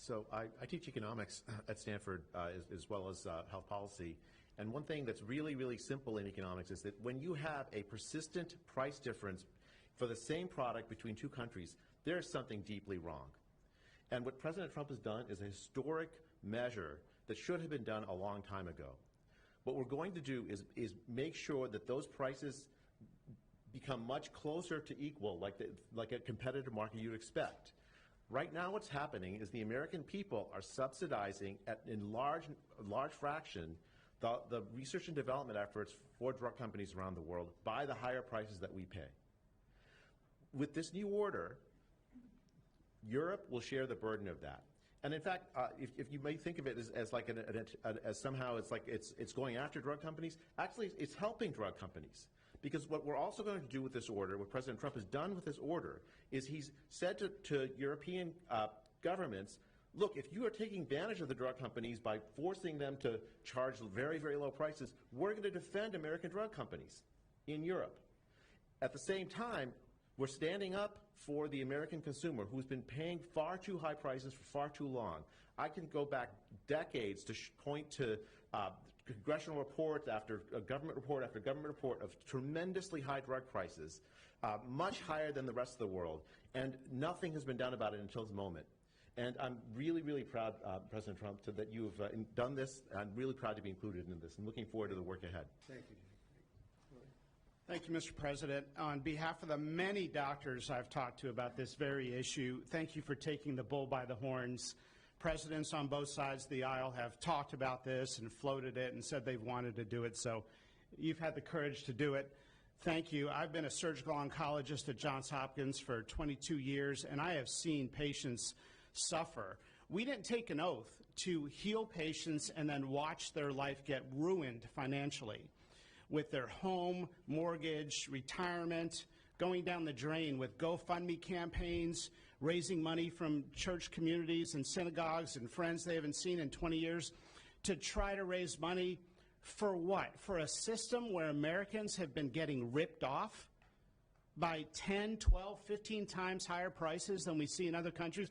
So I teach economics at Stanford as well as health policy. And one thing that's really, really simple in economics is that when you have a persistent price difference for the same product between two countries, there's something deeply wrong. And what President Trump has done is a historic measure that should have been done a long time ago. What we're going to do is make sure that those prices become much closer to equal, like a competitive market you'd expect. Right now what's happening is the American people are subsidizing in large fraction the research and development efforts for drug companies around the world by the higher prices that we pay. With this new order, Europe will share the burden of that. And in fact, if you may think of it as like as somehow it's going after drug companies, actually it's helping drug companies. Because what we're also going to do with this order, what President Trump has done with this order, is he's said to European governments, look, if you are taking advantage of the drug companies by forcing them to charge very, very low prices, we're going to defend American drug companies in Europe. At the same time, we're standing up for the American consumer who's been paying far too high prices for far too long. I can go back decades to point to congressional reports after government report after government report of tremendously high drug prices, much higher than the rest of the world, and nothing has been done about it until this moment. And I'm really, really proud, President Trump, that you've done this. I'm really proud to be included in this and looking forward to the work ahead. Thank you. Thank you, Mr. President. On behalf of the many doctors I've talked to about this very issue, thank you for taking the bull by the horns. Presidents on both sides of the aisle have talked about this and floated it and said they've wanted to do it, so you've had the courage to do it. Thank you. I've been a surgical oncologist at Johns Hopkins for 22 years, and I have seen patients suffer. We didn't take an oath to heal patients and then watch their life get ruined financially, with their home, mortgage, retirement, going down the drain with GoFundMe campaigns, raising money from church communities and synagogues and friends they haven't seen in 20 years to try to raise money for what? For a system where Americans have been getting ripped off by 10, 12, 15 times higher prices than we see in other countries?